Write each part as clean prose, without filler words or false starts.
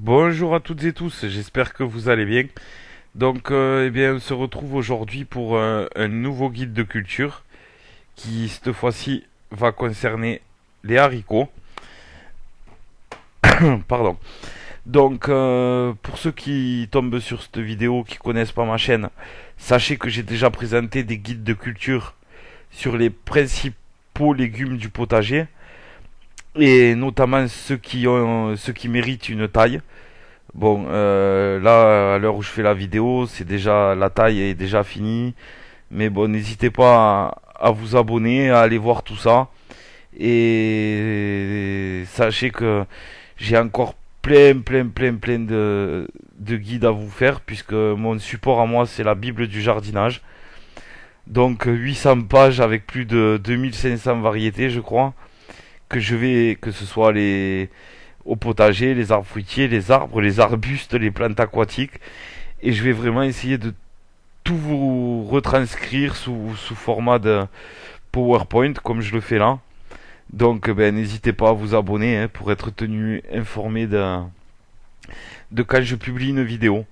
Bonjour à toutes et tous, j'espère que vous allez bien. Donc, eh bien, on se retrouve aujourd'hui pour un nouveau guide de culture qui, cette fois-ci, va concerner les haricots. Pardon. Donc, pour ceux qui tombent sur cette vidéo, qui connaissent pas ma chaîne, sachez que j'ai déjà présenté des guides de culture sur les principaux légumes du potager et notamment ceux qui méritent une taille. Bon, là, à l'heure où je fais la vidéo, c'est déjà la taille est déjà finie. Mais bon, n'hésitez pas à vous abonner, à aller voir tout ça. Et sachez que j'ai encore plein de guides à vous faire, puisque mon support à moi, c'est la Bible du jardinage. Donc 800 pages avec plus de 2500 variétés, je crois, que ce soit au potager, les arbres fruitiers, les arbres, les arbustes, les plantes aquatiques. Et je vais vraiment essayer de tout vous retranscrire sous format de PowerPoint, comme je le fais là. Donc n'hésitez pas à vous abonner pour être tenu informé de quand je publie une vidéo.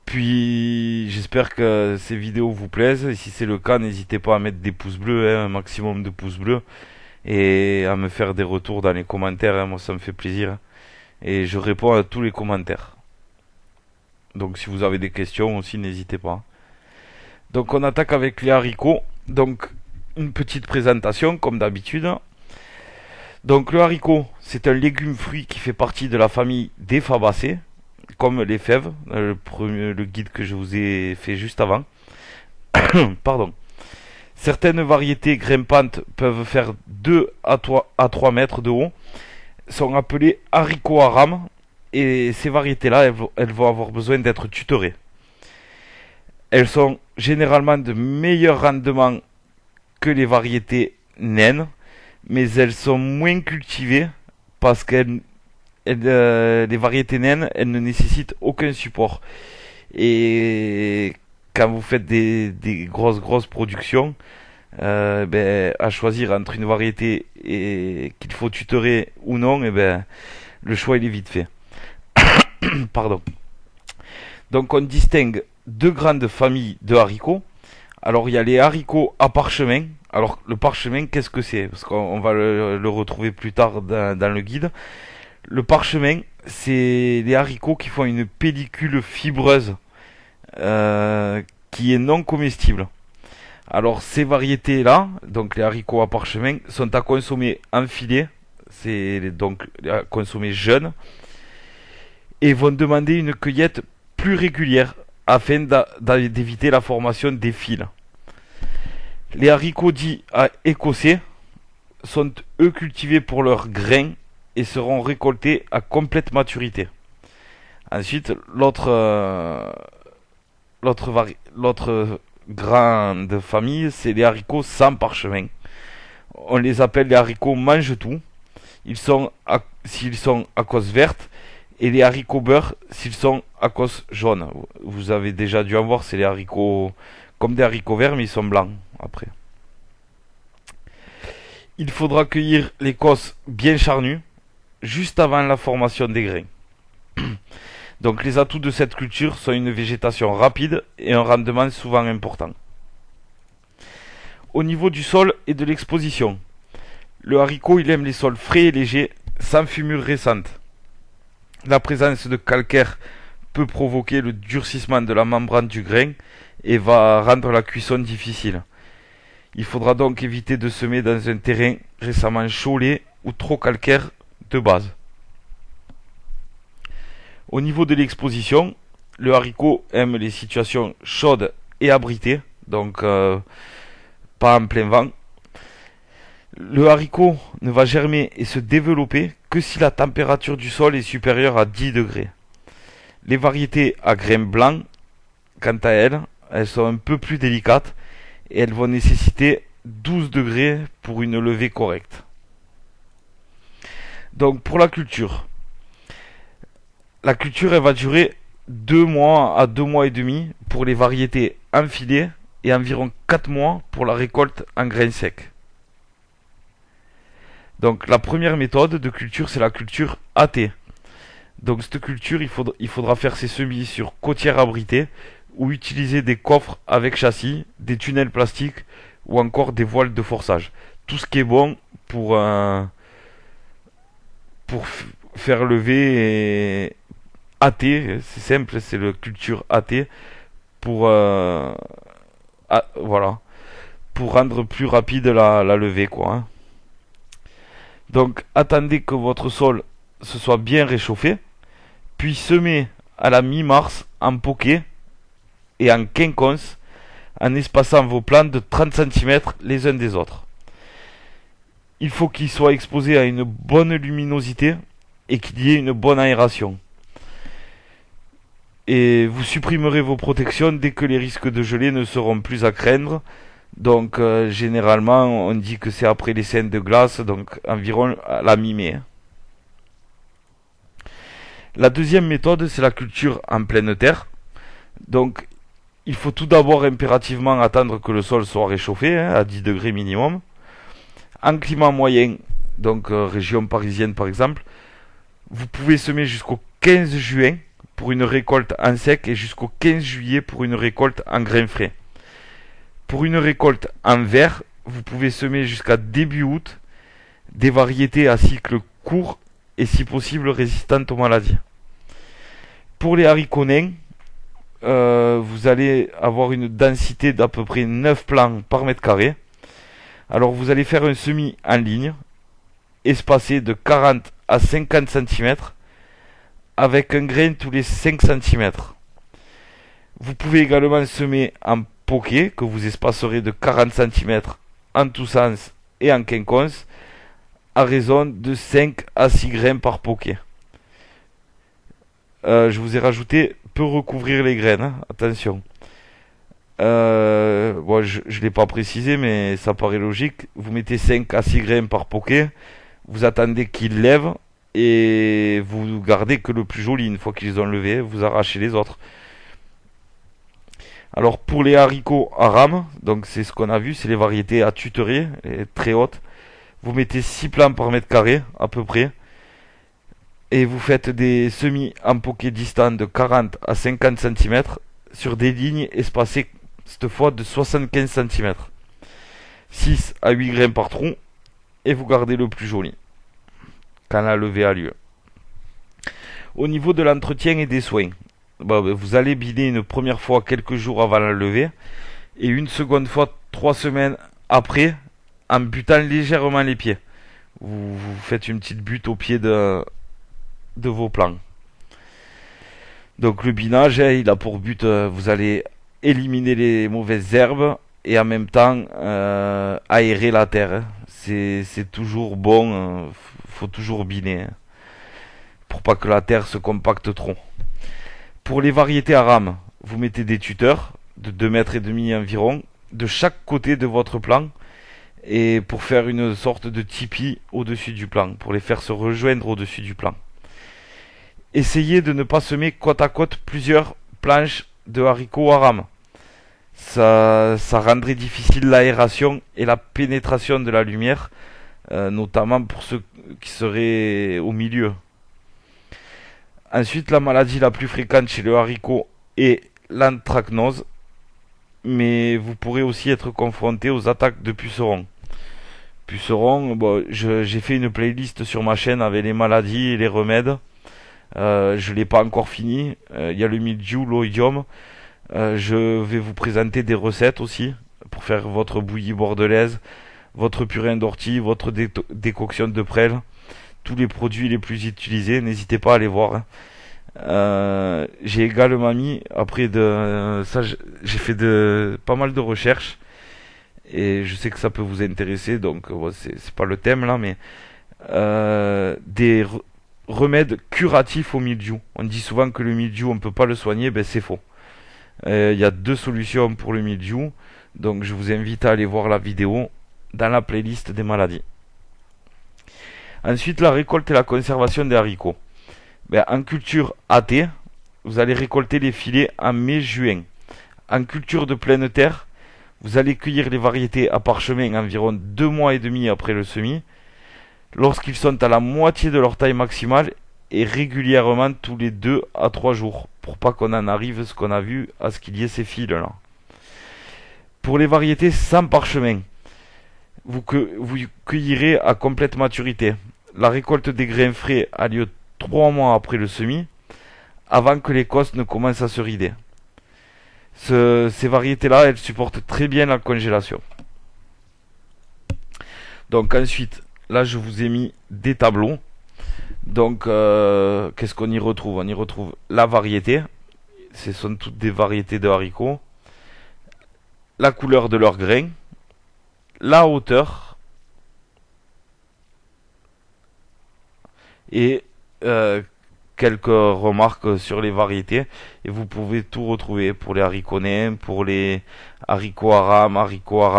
Puis j'espère que ces vidéos vous plaisent. Et si c'est le cas, n'hésitez pas à mettre des pouces bleus, un maximum de pouces bleus. Et à me faire des retours dans les commentaires, moi ça me fait plaisir. Et je réponds à tous les commentaires. Donc si vous avez des questions aussi, n'hésitez pas. Donc on attaque avec les haricots. Donc une petite présentation comme d'habitude. Donc le haricot, c'est un légume fruit qui fait partie de la famille des fabacées, comme les fèves, le guide que je vous ai fait juste avant. Pardon. Certaines variétés grimpantes peuvent faire 2 à 3 mètres de haut, sont appelées haricots à rames, et ces variétés-là, elles vont avoir besoin d'être tutorées. Elles sont généralement de meilleur rendement que les variétés naines, mais elles sont moins cultivées parce que les variétés naines, elles ne nécessitent aucun support. Et quand vous faites des grosses productions, à choisir entre une variété et qu'il faut tutorer ou non, le choix il est vite fait. Pardon. Donc on distingue deux grandes familles de haricots. Alors il y a les haricots à parchemin. Alors le parchemin, qu'est-ce que c'est? Parce qu'on va le retrouver plus tard dans le guide. Le parchemin, c'est les haricots qui font une pellicule fibreuse qui est non comestible. Alors ces variétés-là, donc les haricots à parchemin, sont à consommer en filet, c'est donc à consommer jeune, et vont demander une cueillette plus régulière afin d'éviter la formation des fils. Les haricots dits écossais sont eux cultivés pour leurs grains et seront récoltés à complète maturité. Ensuite, l'autre grande famille, c'est les haricots sans parchemin. On les appelle les haricots mange-tout. S'ils sont à cause verte, et les haricots beurre s'ils sont à cause jaune. Vous avez déjà dû en voir, c'est les haricots comme des haricots verts, mais ils sont blancs après. Il faudra cueillir l'écosse bien charnue juste avant la formation des grains. Donc les atouts de cette culture sont une végétation rapide et un rendement souvent important. Au niveau du sol et de l'exposition, le haricot il aime les sols frais et légers, sans fumure récente. La présence de calcaire peut provoquer le durcissement de la membrane du grain et va rendre la cuisson difficile. Il faudra donc éviter de semer dans un terrain récemment chaulé ou trop calcaire de base. Au niveau de l'exposition, le haricot aime les situations chaudes et abritées, donc pas en plein vent. Le haricot ne va germer et se développer que si la température du sol est supérieure à 10 degrés. Les variétés à grains blancs, quant à elles, elles sont un peu plus délicates et elles vont nécessiter 12 degrés pour une levée correcte. Donc pour la culture elle va durer 2 mois à 2 mois et demi pour les variétés enfilées et environ 4 mois pour la récolte en grains secs. Donc la première méthode de culture, c'est la culture AT. Donc cette culture, il faudra faire ses semis sur côtières abritées ou utiliser des coffres avec châssis, des tunnels plastiques ou encore des voiles de forçage. Tout ce qui est bon pour, faire lever AT, c'est simple, c'est le culture AT pour voilà, pour rendre plus rapide la levée quoi. Hein. Donc attendez que votre sol se soit bien réchauffé, puis semez à la mi-mars en poquet et en quinconce en espaçant vos plants de 30 cm les uns des autres. Il faut qu'ils soient exposés à une bonne luminosité et qu'il y ait une bonne aération. Et vous supprimerez vos protections dès que les risques de gelée ne seront plus à craindre. Donc généralement on dit que c'est après les scènes de glace, donc environ à la mi-mai. La deuxième méthode, c'est la culture en pleine terre. Donc il faut tout d'abord impérativement attendre que le sol soit réchauffé à 10 degrés minimum. En climat moyen, donc région parisienne par exemple, vous pouvez semer jusqu'au 15 juin pour une récolte en sec et jusqu'au 15 juillet pour une récolte en grains frais. Pour une récolte en vert, vous pouvez semer jusqu'à début août des variétés à cycle court et si possible résistantes aux maladies. Pour les haricots nains, vous allez avoir une densité d'à peu près 9 plants par mètre carré. Alors vous allez faire un semis en ligne, espacé de 40 à 50 cm, avec un grain tous les 5 cm. Vous pouvez également semer en poquet, que vous espacerez de 40 cm en tous sens et en quinconce, à raison de 5 à 6 grains par poquet. Je vous ai rajouté peut recouvrir les graines, hein, attention. Bon, je ne l'ai pas précisé, mais ça paraît logique. Vous mettez 5 à 6 grains par poquet, vous attendez qu'ils lèvent et vous gardez que le plus joli. Une fois qu'ils ont levé, vous arrachez les autres. Alors pour les haricots à rame, donc c'est ce qu'on a vu, c'est les variétés à tuterie, les très hautes. Vous mettez 6 plants par mètre carré à peu près. Et vous faites des semis en poquet distants de 40 à 50 cm sur des lignes espacées cette fois de 75 cm. 6 à 8 grains par tronc et vous gardez le plus joli quand la levée a lieu. Au niveau de l'entretien et des soins, vous allez biner une première fois quelques jours avant la levée et une seconde fois 3 semaines après en butant légèrement les pieds. Vous faites une petite butte au pied de vos plants. Donc le binage, il a pour but, vous allez éliminer les mauvaises herbes et en même temps aérer la terre. C'est toujours bon, faut toujours biner pour pas que la terre se compacte trop. Pour les variétés à rames, vous mettez des tuteurs de 2 mètres et demi environ de chaque côté de votre plant et pour faire une sorte de tipi au-dessus du plant, pour les faire se rejoindre au-dessus du plant. Essayez de ne pas semer côte à côte plusieurs planches de haricots à rame. Ça rendrait difficile l'aération et la pénétration de la lumière, notamment pour ceux qui seraient au milieu. Ensuite, la maladie la plus fréquente chez le haricot est l'anthracnose, mais vous pourrez aussi être confronté aux attaques de pucerons. J'ai fait une playlist sur ma chaîne avec les maladies et les remèdes. Je l'ai pas encore fini. Il y a le mildiou, l'oïdium. Je vais vous présenter des recettes aussi pour faire votre bouillie bordelaise, votre purin d'ortie, votre décoction de prêle, tous les produits les plus utilisés. N'hésitez pas à aller voir. Hein. J'ai également mis après de ça, j'ai fait pas mal de recherches et je sais que ça peut vous intéresser. Donc c'est pas le thème là, mais des remèdes curatifs au mildiou. On dit souvent que le mildiou on peut pas le soigner, c'est faux. Il y a 2 solutions pour le mildiou, donc je vous invite à aller voir la vidéo dans la playlist des maladies. Ensuite, la récolte et la conservation des haricots. En culture AT, vous allez récolter les filets en mai-juin. En culture de pleine terre, vous allez cueillir les variétés à parchemin environ 2 mois et demi après le semis. Lorsqu'ils sont à la moitié de leur taille maximale et régulièrement tous les 2 à 3 jours pour pas qu'on en arrive, ce qu'on a vu, à ce qu'il y ait ces fils là. Pour les variétés sans parchemin, vous cueillirez à complète maturité. La récolte des grains frais a lieu 3 mois après le semis, avant que les cosses ne commencent à se rider. Ces variétés-là, elles supportent très bien la congélation. Donc ensuite, là je vous ai mis des tableaux. Donc qu'est-ce qu'on y retrouve? On y retrouve la variété. Ce sont toutes des variétés de haricots. La couleur de leurs grains. La hauteur. Et quelques remarques sur les variétés. Et vous pouvez tout retrouver pour les haricots nains, pour les haricots aram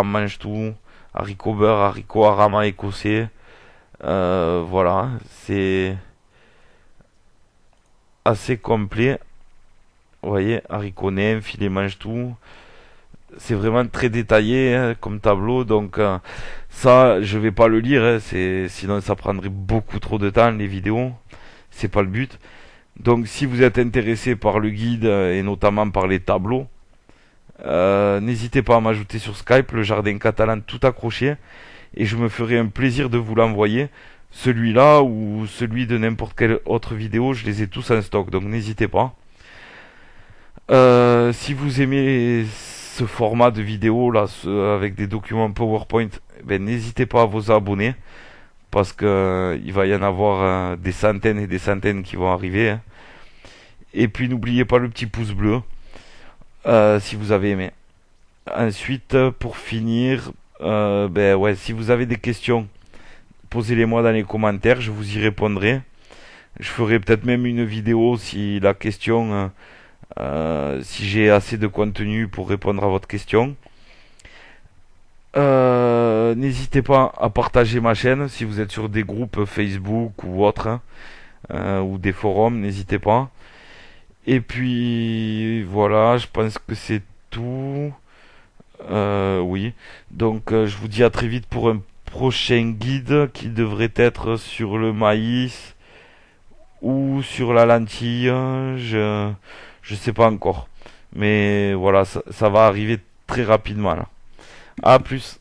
mange tout, haricots beurre, haricots arama écossais. Voilà, c'est assez complet. Vous voyez, haricots nains, filet mange tout. C'est vraiment très détaillé hein, comme tableau. Donc ça, je vais pas le lire. Hein, sinon ça prendrait beaucoup trop de temps les vidéos. C'est pas le but. Donc si vous êtes intéressé par le guide et notamment par les tableaux, n'hésitez pas à m'ajouter sur Skype, le jardin catalan tout accroché, et je me ferai un plaisir de vous l'envoyer. Celui-là ou celui de n'importe quelle autre vidéo, je les ai tous en stock, donc n'hésitez pas. Si vous aimez ce format de vidéo là, avec des documents PowerPoint, ben, n'hésitez pas à vous abonner, parce que il va y en avoir des centaines et des centaines qui vont arriver. Hein. Et puis n'oubliez pas le petit pouce bleu si vous avez aimé. Ensuite, pour finir, ben ouais, si vous avez des questions, posez-les-moi dans les commentaires, je vous y répondrai. Je ferai peut-être même une vidéo si la question, si j'ai assez de contenu pour répondre à votre question. N'hésitez pas à partager ma chaîne si vous êtes sur des groupes Facebook ou autres, hein, ou des forums, n'hésitez pas. Et puis voilà, je pense que c'est tout. Oui. Donc je vous dis à très vite pour un prochain guide qui devrait être sur le maïs ou sur la lentille. Je sais pas encore. Mais voilà, ça va arriver très rapidement là. À plus.